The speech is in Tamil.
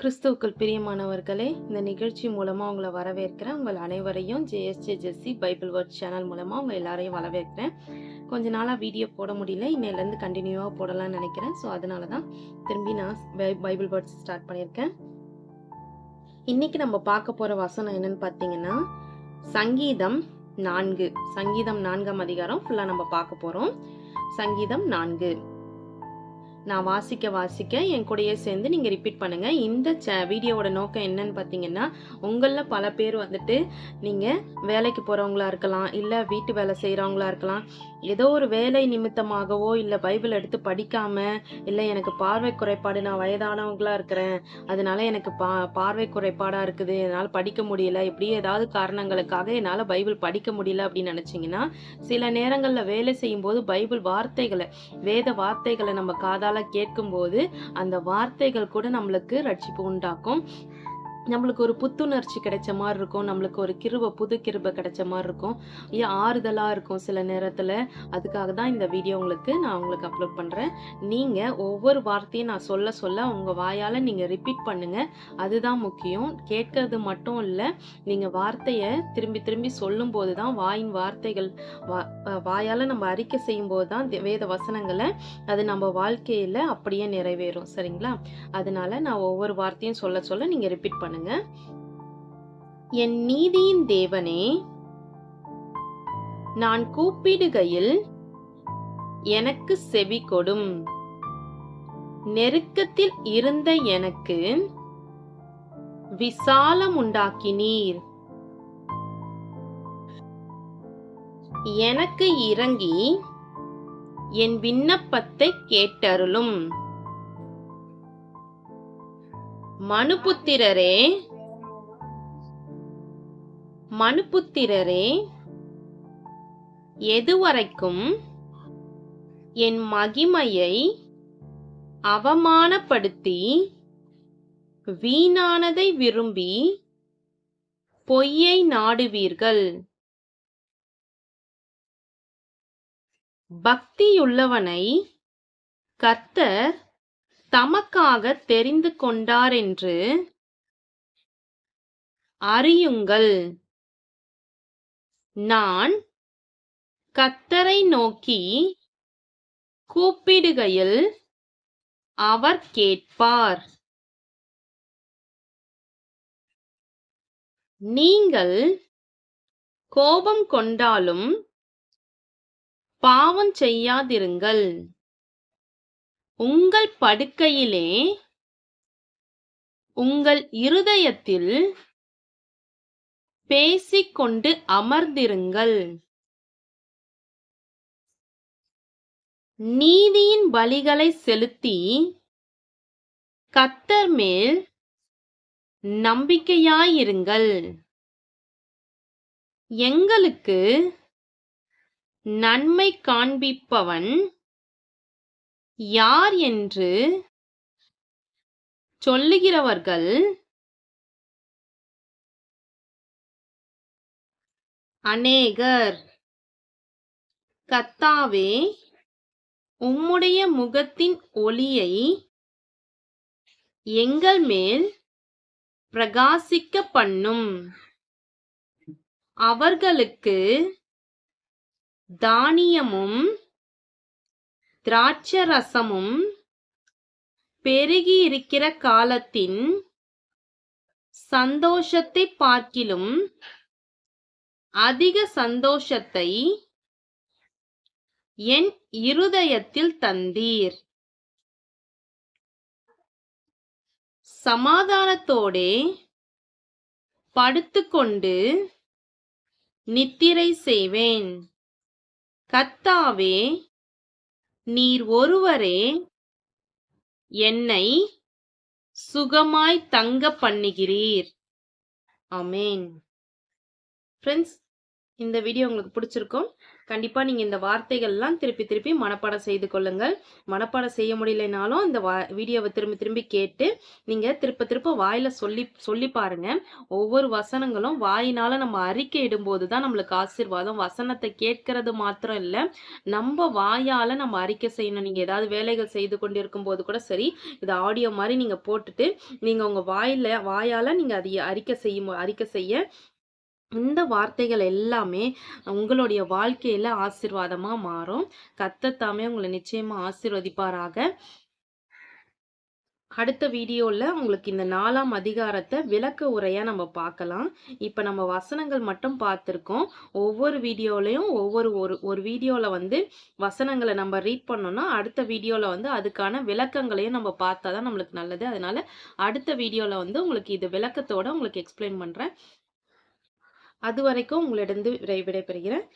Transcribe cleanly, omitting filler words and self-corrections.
கிறிஸ்துவுக்குள் பிரியமானவர்களே, இந்த நிகழ்ச்சி மூலமா உங்களை வரவேற்கிறேன். உங்கள் அனைவரையும் ஜேஎஸ்ஜே ஜெஸ்ஸி பைபிள் வேர்ட் சேனல் மூலமா உங்க எல்லாரையும் வரவேற்கிறேன். கொஞ்ச நாளா வீடியோ போட முடியல. இன்னையிலேருந்து கண்டினியூவா போடலாம்னு நினைக்கிறேன். ஸோ அதனால தான் திரும்பி நான் பைபிள் வேர்ட்ஸ் ஸ்டார்ட் பண்ணியிருக்கேன். இன்னைக்கு நம்ம பார்க்க போற வசனம் என்னன்னு பார்த்தீங்கன்னா, சங்கீதம் 4. சங்கீதம் 4ஆம் அதிகாரம் ஃபுல்லா நம்ம பார்க்க போறோம். சங்கீதம் 4. நான் வாசிக்க என் கூடயே சேர்ந்து நீங்க ரிப்பீட் பண்ணுங்க. இந்த வீடியோவோட நோக்கம் என்னன்னு பார்த்தீங்கன்னா, உங்களில் பல பேர் வந்துட்டு நீங்க வேலைக்கு போறவங்களா இருக்கலாம், இல்ல வீட்டு வேலை செய்யறவங்களா இருக்கலாம், ஏதோ ஒரு வேலை நிமித்தமாகவோ இல்ல பைபிள் எடுத்து படிக்காம, இல்ல எனக்கு பார்வை குறைபாடு, நான் வயதானவங்களா இருக்கிறேன், அதனால எனக்கு பார்வை குறைபாடா இருக்குது, என்னால் படிக்க முடியல, இப்படி ஏதாவது காரணங்களுக்காக என்னால் பைபிள் படிக்க முடியல அப்படின்னு நினைச்சீங்கன்னா, சில நேரங்களில் வேலை செய்யும் போது பைபிள் வார்த்தைகளை, வேத வார்த்தைகளை நம்ம காதால கேட்கும்போது அந்த வார்த்தைகள் கூட நம்மளுக்கு ரட்சிப்பு உண்டாக்கும். நம்மளுக்கு ஒரு புத்துணர்ச்சி கிடைச்ச மாதிரி இருக்கும், நம்மளுக்கு ஒரு புது கிருபை கிடைச்ச மாதிரி இருக்கும், ஆறுதலா இருக்கும் சில நேரத்துல. அதுக்காக தான் இந்த வீடியோ நான் உங்களுக்கு அப்லோட் பண்றேன். நீங்க ஒவ்வொரு வார்த்தையும் நான் சொல்ல சொல்ல உங்க வாயால நீங்க ரிப்பீட் பண்ணுங்க. அதுதான் முக்கியம். கேட்கறது மட்டும் இல்ல, நீங்க வார்த்தைய திரும்பி திரும்பி சொல்லும் போதுதான் வாயின் வார்த்தைகள் வாயால நம்ம அறிக்கை செய்யும் போதுதான் வேத வசனங்களை அது நம்ம வாழ்க்கையில அப்படியே நிறைவேறும். சரிங்களா? அதனால நான் ஒவ்வொரு வார்த்தையும் சொல்ல சொல்ல நீங்க ரிப்பீட் பண்ணுங்க. என் நீதியின் தேவனே, நான் கூப்பிடுகையில் எனக்கு செவி கொடும். நெருக்கத்தில் இருந்த எனக்கு விசாலம் உண்டாக்கினீர். எனக்கு இறங்கி என் விண்ணப்பத்தை கேட்டருளும். மனுபுத்திரரே, எதுவரைக்கும் என் மகிமையை அவமானப்படுத்தி வீணானதை விரும்பி பொய்யை நாடுவீர்கள்? பக்தியுள்ளவனை கர்த்தர் தமக்காக தெரிந்து கொண்டார் என்று அறியுங்கள். நான் கர்த்தரை நோக்கி கூப்பிடுகையில் அவர் கேட்பார். நீங்கள் கோபம் கொண்டாலும் பாவம் செய்யாதிருங்கள். உங்கள் படுக்கையிலே உங்கள் இருதயத்தில் பேசிக்கொண்டு அமர்ந்திருங்கள். நீதியின் பலிகளை செலுத்தி கர்த்தர் மேல் நம்பிக்கையாயிருங்கள். எங்களுக்கு நன்மை காண்பிப்பவன் யார் என்று சொல்லுகிறவர்கள் அநேகர். கர்த்தாவே, உம்முடைய முகத்தின் ஒளியை எங்கள் மேல் பிரகாசிக்க பண்ணும். அவர்களுக்கு தானியமும் திராட்சரசமும் பெருகி இருக்கிற காலத்தின் சந்தோஷத்தை பார்க்கிலும் அதிக சந்தோஷத்தை என் இருதயத்தில் தந்தீர். சமாதானத்தோடே படுத்துக்கொண்டு நித்திரை செய்வேன். கர்த்தாவே, நீர் ஒருவரே என்னை சுகமாய் தங்க பண்ணுகிறீர். ஆமென். ஃப்ரெண்ட்ஸ், இந்த வீடியோ உங்களுக்கு பிடிச்சிருக்கும். கண்டிப்பா நீங்க இந்த வார்த்தைகள்லாம் திருப்பி திருப்பி மனப்பாடம் செய்து கொள்ளுங்கள். மனப்பாடம் செய்ய முடியலைனாலும் இந்த வீடியோவ திரும்பி திரும்பி கேட்டு, நீங்க திருப்ப திருப்ப வாயில சொல்லி சொல்லி பாருங்க. ஒவ்வொரு வசனங்களும் வாயினால நம்ம அறிக்கையிடும்போது தான் நம்மளுக்கு ஆசீர்வாதம். வசனத்த கேட்கறது மாத்திரம் இல்ல, நம்ப வாயால நம்ம அறிக்கை செய்யணும். நீங்க ஏதாவது வேலைகள் செய்து கொண்டிருக்கும்போது கூட சரி, இத ஆடியோ மாரி நீங்க போட்டுட்டு, நீங்க உங்க வாயால நீங்க அத அறிக்கை செய்ய இந்த வார்த்தைகள் எல்லாமே உங்களுடைய வாழ்க்கையில ஆசீர்வாதமா மாறும். கர்த்தர் தாமே உங்கள நிச்சயமா ஆசீர்வதிப்பாராக. அடுத்த வீடியோல உங்களுக்கு இந்த 4ஆம் அதிகாரத்த விளக்க உரையா நம்ம பார்க்கலாம். இப்ப நம்ம வசனங்கள் மட்டும் பார்த்திருக்கோம். ஒவ்வொரு வீடியோலயும் ஒரு வீடியோல வந்து வசனங்கள நம்ம ரீட் பண்ணோம்னா, அடுத்த வீடியோல வந்து அதுக்கான விளக்கங்களையும் நம்ம பார்த்தா தான் நம்மளுக்கு நல்லது. அதனால அடுத்த வீடியோல வந்து உங்களுக்கு இது விளக்கத்தோட உங்களுக்கு எக்ஸ்பிளைன் பண்றேன். அதுவரைக்கும் உங்களிடந்து விடைபெறுகிறேன்.